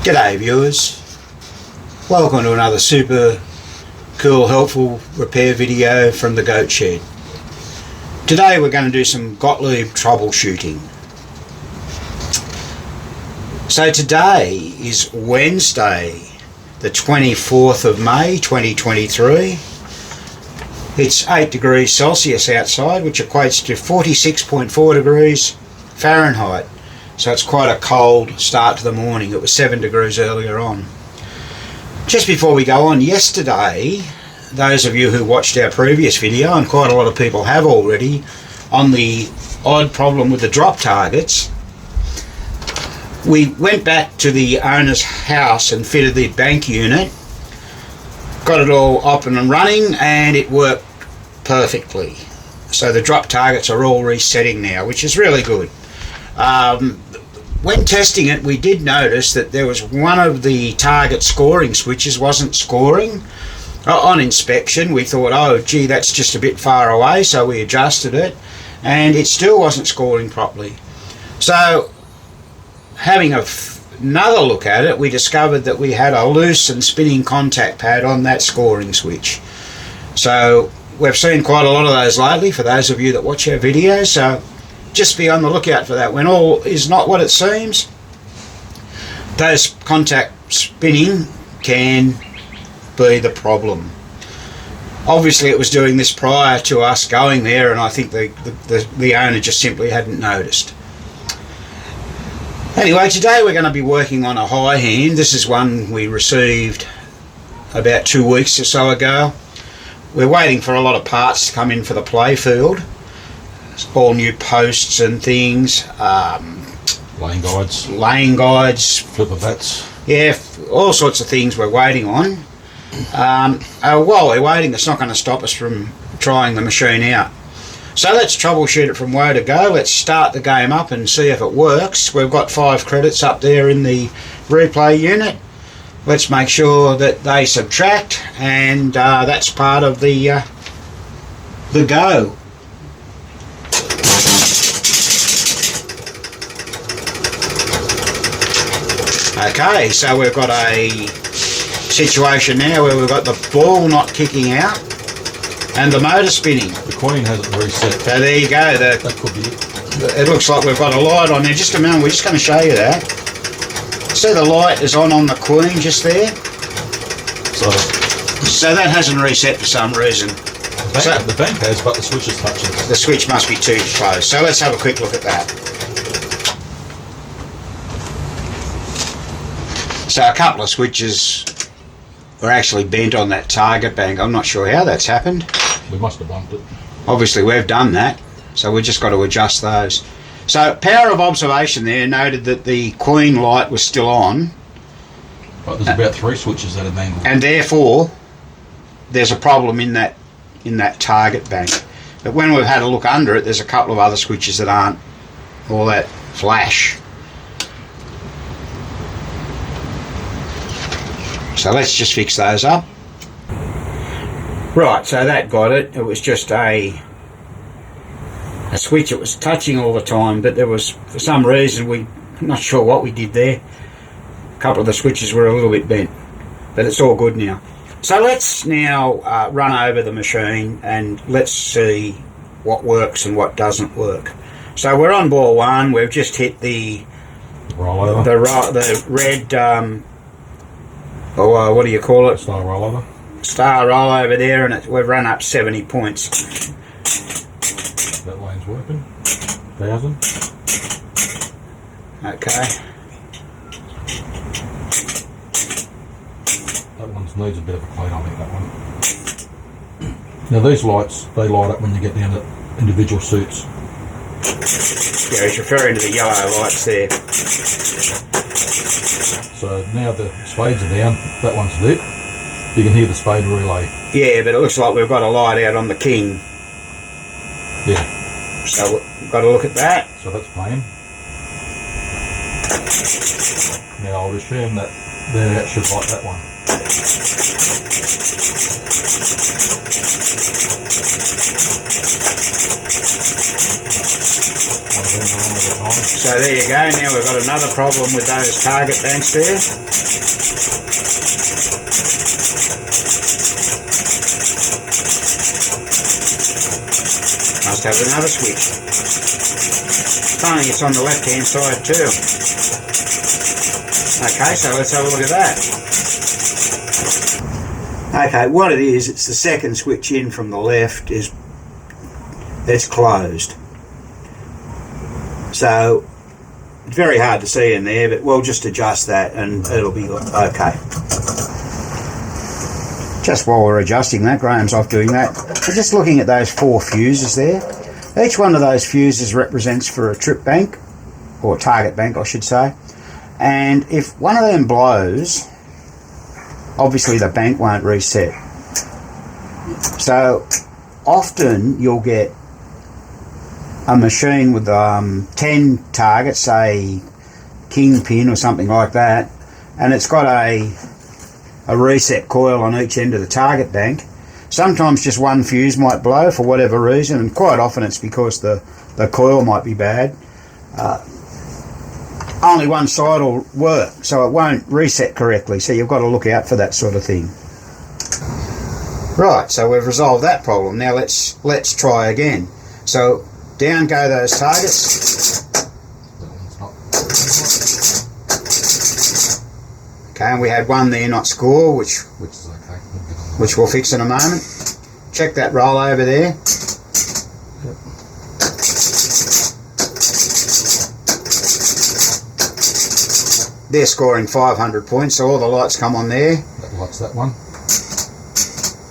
G'day viewers, welcome to another super cool helpful repair video from the Goat Shed. Today we're going to do some Gottlieb troubleshooting. So today is Wednesday the 24th of May 2023. It's 8 degrees Celsius outside, which equates to 46.4 degrees Fahrenheit. So it's quite a cold start to the morning. It was 7 degrees earlier on. Just before we go on, yesterday, those of you who watched our previous video, and quite a lot of people have already, on the odd problem with the drop targets, we went back to the owner's house and fitted the bank unit, got it all up and running, and it worked perfectly. So the drop targets are all resetting now, which is really good. When testing it, we did notice that there was one of the target scoring switches wasn't scoring. On inspection, we thought, oh gee, that's just a bit far away, so we adjusted it, and it still wasn't scoring properly. So having another look at it, we discovered that we had a loose and spinning contact pad on that scoring switch. So we've seen quite a lot of those lately, for those of you that watch our videos, so just be on the lookout for that. When all is not what it seems, those contact spinning can be the problem. Obviously it was doing this prior to us going there, and I think the owner just simply hadn't noticed. Anyway, today we're going to be working on a high hand. This is one we received about 2 weeks or so ago. We're waiting for a lot of parts to come in for the playfield. All new posts and things, laying guides, flipper bats, yeah, all sorts of things we're waiting on. While we're waiting, it's not going to stop us from trying the machine out. So let's troubleshoot it from where to go. Let's start the game up and see if it works. We've got 5 credits up there in the replay unit. Let's make sure that they subtract, and that's part of the go. Okay, so we've got a situation now where we've got the ball not kicking out and the motor spinning. The queen hasn't reset. So there you go. That could be it. It looks like we've got a light on there. Just a moment, we're just going to show you that. See, the light is on the queen just there. So that hasn't reset for some reason. The bank has, but the switch is touching. The switch must be too close. So let's have a quick look at that. So a couple of switches were actually bent on that target bank. I'm not sure how that's happened. We must have bumped it. Obviously we've done that, so we've just got to adjust those. So power of observation there noted that the queen light was still on. But there's about 3 switches that are mangled. And therefore there's a problem in that target bank. But when we've had a look under it, there's a couple of other switches that aren't all that flash. So let's just fix those up. Right, so that got it. It was just a switch. It was touching all the time, but there was, for some reason, I'm not sure what we did there. A couple of the switches were a little bit bent, but it's all good now. So let's now run over the machine and let's see what works and what doesn't work. So we're on ball 1. We've just hit the rollover. The red. What do you call it? Star rollover. Star rollover there, and we've run up 70 points. That lane's working. 1,000. Okay. That one needs a bit of a clean, I think, that one. Now these lights, they light up when you get down to individual suits. Yeah, he's referring to the yellow lights there. So now the spades are down, that one's lit. You can hear the spade relay. Yeah, but it looks like we've got a light out on the king. Yeah. So we've got to look at that. So that's playing. Now I'll assume that that should light that one. So there you go, now we've got another problem with those target banks there. Must have another switch. Funny, it's on the left hand side too. Okay, so let's have a look at that. Okay, what it is, it's the second switch in from the left it's closed. So it's very hard to see in there, but we'll just adjust that and it'll be okay. Just while we're adjusting that, Graham's off doing that. We're just looking at those 4 fuses there. Each one of those fuses represents for a trip bank, or target bank I should say. And if one of them blows, obviously the bank won't reset. So often you'll get a machine with 10 targets, say Kingpin or something like that, and it's got a reset coil on each end of the target bank. Sometimes just one fuse might blow for whatever reason, and quite often it's because the coil might be bad. Only one side will work, so it won't reset correctly, so you've got to look out for that sort of thing. Right, so we've resolved that problem. Now let's try again. So down go those targets. Okay, and we had one there not score, which is okay. Which we'll fix in a moment. Check that roll over there. Yep. They're scoring 500 points, so all the lights come on there. That lights that one.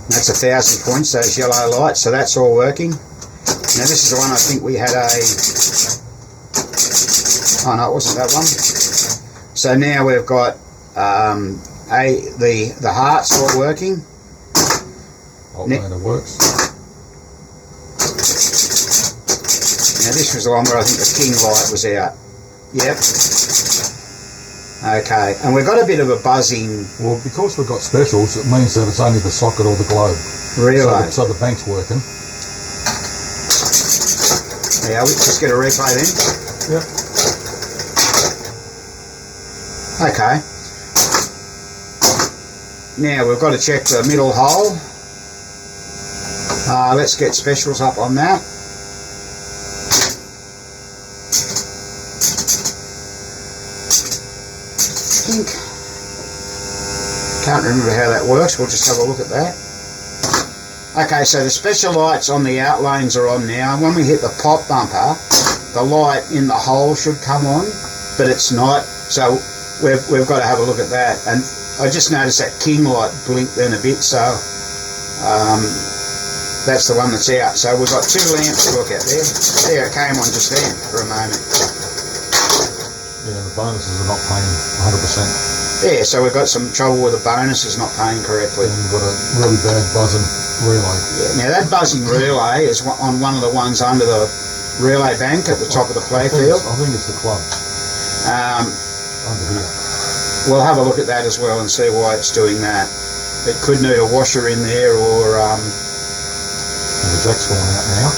That's 1,000 points, those yellow lights, so that's all working. Now this is the one I think we had oh no, it wasn't that one. So now we've got the hearts all working. Alternator works. Now this was the one where I think the king light was out. Yep. Okay, and we've got a bit of a buzzing. Well, because we've got specials, it means that it's only the socket or the globe. Really? So the bank's working. Yeah, we just get a replay then. Yep. Okay. Now we've got to check the middle hole. Let's get specials up on that. Can't remember how that works, we'll just have a look at that. Okay, so the special lights on the out lanes are on now, and when we hit the pop bumper, the light in the hole should come on, but it's not, so we've got to have a look at that. And I just noticed that king light blinked then a bit, so that's the one that's out. So we've got 2 lamps to look at there. There, it came on just then for a moment. Yeah, the bonuses are not paying 100%. Yeah, so we've got some trouble with the bonuses not paying correctly. And we've got a really bad buzzing relay. Yeah, now that buzzing relay is on one of the ones under the relay bank at the top of the playfield. I think it's the club. Under here. We'll have a look at that as well and see why it's doing that. It could need a washer in there, or That's gone out now.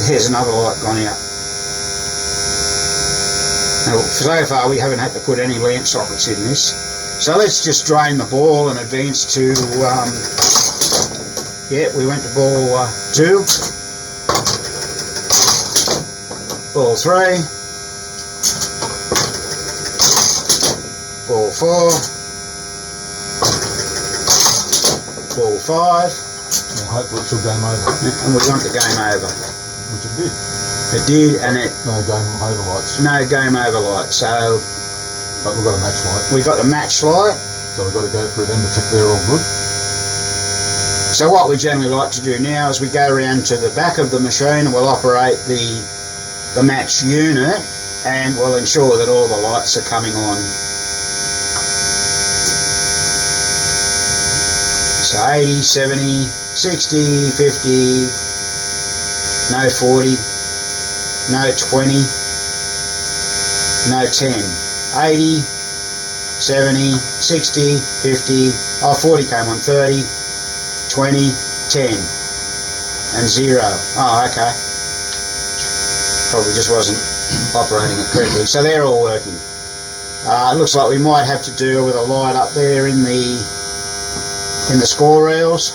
There's another light gone out. Now, so far we haven't had to put any lamp sockets in this. So let's just drain the ball and advance to, yeah, we went to ball 2, ball 3, ball 4, ball 5. Well, hopefully it's all game over. And we want the game over. Which it did. It did, and it... No game over lights. No game over light, so... But we've got a match light. We got the match light. So we've got to go through them to check they're all good. So what we generally like to do now is we go around to the back of the machine and we'll operate the match unit, and we'll ensure that all the lights are coming on. So 80, 70, 60, 50, no 40, no 20, no 10. 80, 70, 60, 50, 40 came on, 30, 20, 10, and 0. Oh, okay. Probably just wasn't operating it correctly. So they're all working. It looks like we might have to deal with a light up there in the score rails.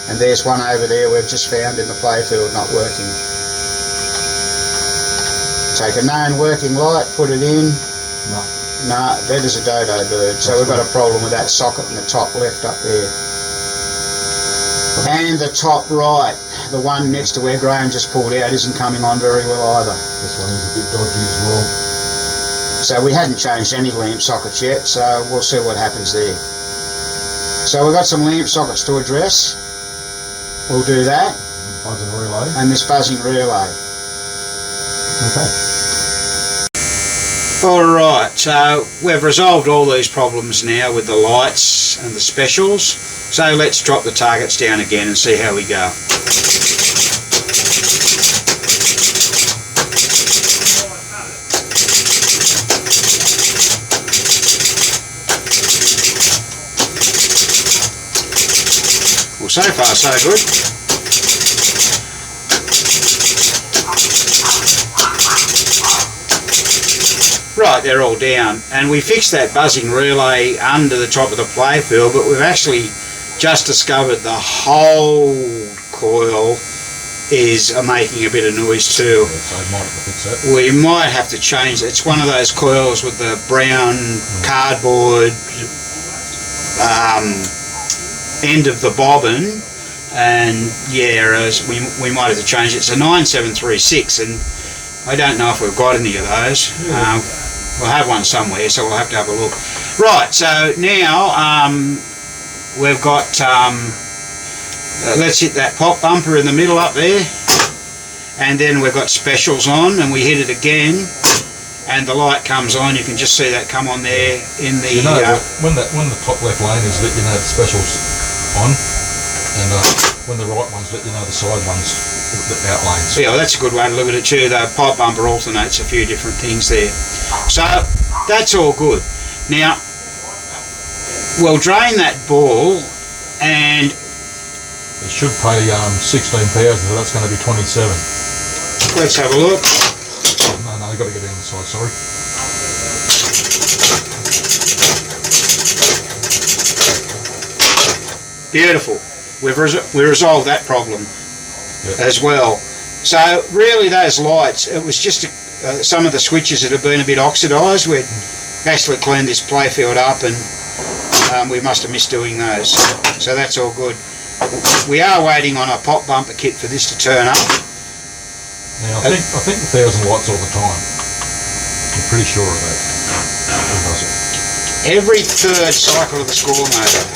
And there's one over there we've just found in the playfield not working. Take a known working light, put it in. No, that is a dodo bird. So we've got a problem with that socket in the top left up there. And the top right, the one next to where Graham just pulled out, isn't coming on very well either. This one is a bit dodgy as well. So we hadn't changed any lamp sockets yet, so we'll see what happens there. So we've got some lamp sockets to address. We'll do that. Buzzing relay. And this buzzing relay. Okay. Alright, so we've resolved all these problems now with the lights and the specials. So let's drop the targets down again and see how we go. Well, so far so good. Right, they're all down, and we fixed that buzzing relay under the top of the playfield, but we've actually just discovered the whole coil is making a bit of noise too. So we might have to fix that. We might have to change it. It's one of those coils with the brown cardboard end of the bobbin, and yeah, we might have to change it. It's a 9736, and I don't know if we've got any of those. We'll have one somewhere, so we'll have to have a look. Right, so now we've got, let's hit that pop bumper in the middle up there, and then we've got specials on, and we hit it again, and the light comes on. You can just see that come on there in the... You know, when the top left lane is lit, you know the specials on, and when the right one's lit, you know the side one's out lanes. Yeah, well, that's a good way to look at it too. The pop bumper alternates a few different things there. So that's all good. Now we'll drain that ball, and it should pay 16,000, so that's going to be 27. Let's have a look. Oh, no, you've got to get in the side, sorry. Beautiful. We resolved that problem as well. So really those lights, it was just some of the switches that have been a bit oxidised. We'd actually cleaned this playfield up, and we must have missed doing those. So that's all good. We are waiting on a pop bumper kit for this to turn up. Now I think 1,000 watts all the time. I'm pretty sure of that. It does it. Every third cycle of the score motor.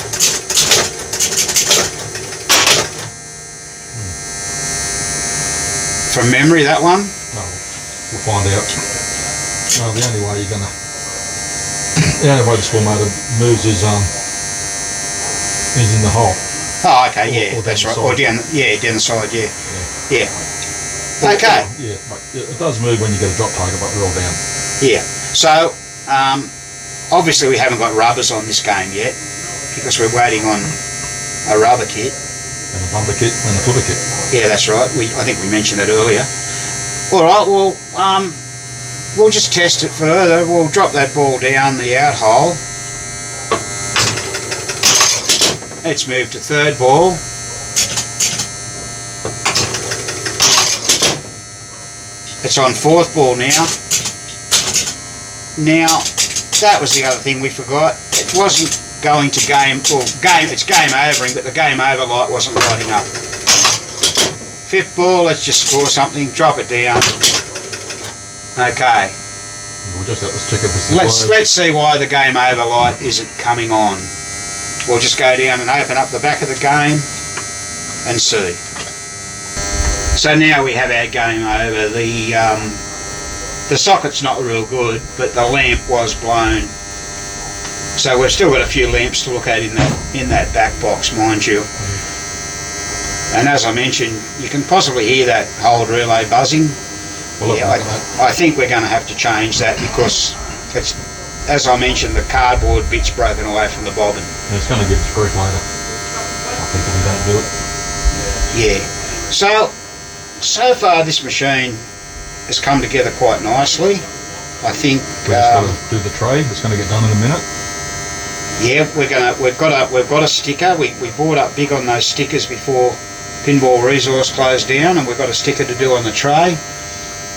From memory, that one? No, we'll find out. No, the only way the score motor moves is in the hole. Oh, okay, yeah, or that's right. side. Or down the side, yeah. Yeah. Okay. Yeah, it does move when you get a drop target, but we're all down. Yeah. So, obviously we haven't got rubbers on this game yet, because we're waiting on a rubber kit. And a bumper kit and a footer kit. Yeah, that's right. I think we mentioned that earlier. All right. Well, we'll just test it further. We'll drop that ball down the out hole. Let's move to third ball. It's on fourth ball now. Now, that was the other thing we forgot. It wasn't going to it's game overing, but the game over light wasn't lighting up. Fifth ball, let's just score something, drop it down. Okay. We'll just have to check if it's let's see why the game over light isn't coming on. We'll just go down and open up the back of the game and see. So now we have our game over. The socket's not real good, but the lamp was blown. So we've still got a few lamps to look at in that back box, mind you. And as I mentioned, you can possibly hear that hold relay buzzing. Well, yeah, I think we're going to have to change that, because as I mentioned, the cardboard bit's broken away from the bobbin. Yeah, it's going to get screwed later. I think if we don't do it. Yeah. So far this machine has come together quite nicely. I think We just got to do the tray. It's going to get done in a minute. yeah, we've got a sticker. We bought up big on those stickers before Pinball Resource closed down, and we've got a sticker to do on the tray.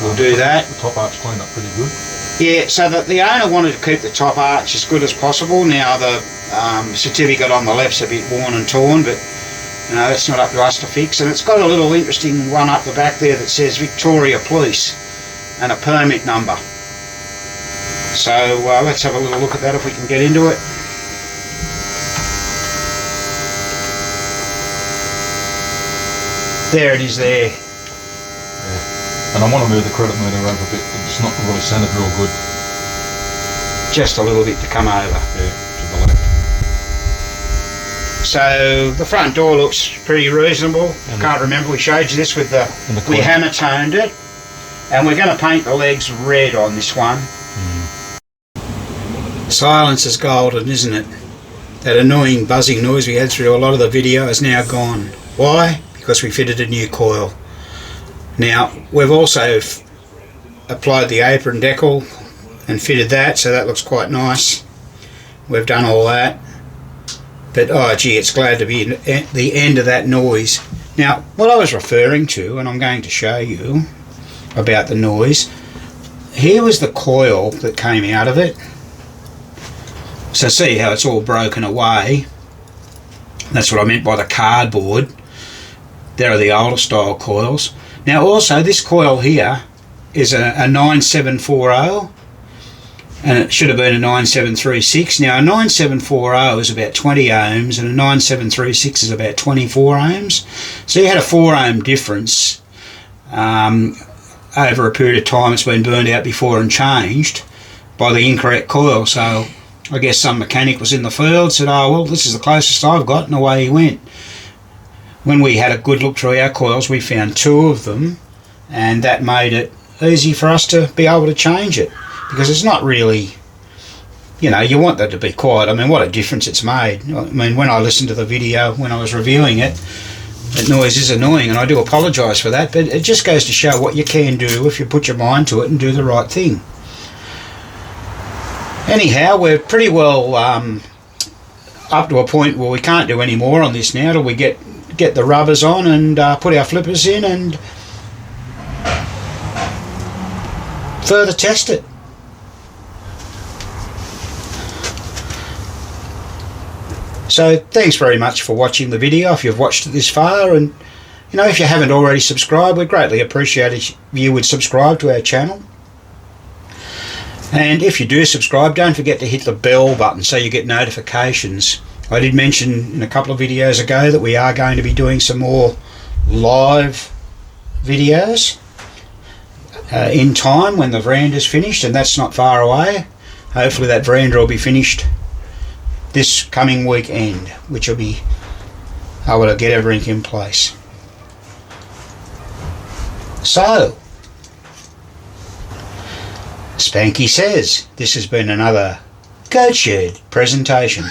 We'll do that. The top arch cleaned up pretty good. Yeah, so that the owner wanted to keep the top arch as good as possible. Now the certificate on the left's a bit worn and torn, but you know, that's not up to us to fix. And it's got a little interesting one up the back there that says Victoria Police and a permit number. So let's have a little look at that if we can get into it. There it is there. Yeah. And I want to move the credit meter over a bit. It's not really centered real good. Just a little bit to come over. Yeah, to the left. So the front door looks pretty reasonable. And Can't remember, we showed you this with the we corner. hammer toned it, and we're going to paint the legs red on this one. Silence is golden, isn't it? That annoying buzzing noise we had through a lot of the video is now gone. Why? Because we fitted a new coil. Now we've also applied the apron decal and fitted that, so that looks quite nice. We've done all that. But oh gee, it's glad to be at the end of that noise. Now, what I was referring to, and I'm going to show you about the noise, here was the coil that came out of it. So see how it's all broken away. That's what I meant by the cardboard. There are the older style coils. Now also this coil here is a 9740, and it should have been a 9736. Now a 9740 is about 20 ohms and a 9736 is about 24 ohms. So you had a 4 ohm difference over a period of time. It's been burned out before and changed by the incorrect coil. So I guess some mechanic was in the field, said, oh well, this is the closest I've got, and away he went. When we had a good look through our coils, we found 2 of them, and that made it easy for us to be able to change it, because it's not really, you know, you want that to be quiet. I mean, what a difference it's made. I mean, when I listened to the video when I was reviewing it, that noise is annoying, and I do apologise for that, but it just goes to show what you can do if you put your mind to it and do the right thing. Anyhow, we're pretty well up to a point where we can't do any more on this now till we get the rubbers on and put our flippers in and further test it. So thanks very much for watching the video if you've watched it this far, and you know, if you haven't already subscribed, we'd greatly appreciate it if you would subscribe to our channel. And if you do subscribe, don't forget to hit the bell button so you get notifications. I did mention in a couple of videos ago that we are going to be doing some more live videos in time when the veranda's finished, and that's not far away. Hopefully that veranda will be finished this coming weekend, which will be able to get everything in place. So, Spanky says this has been another Goat Shed presentation.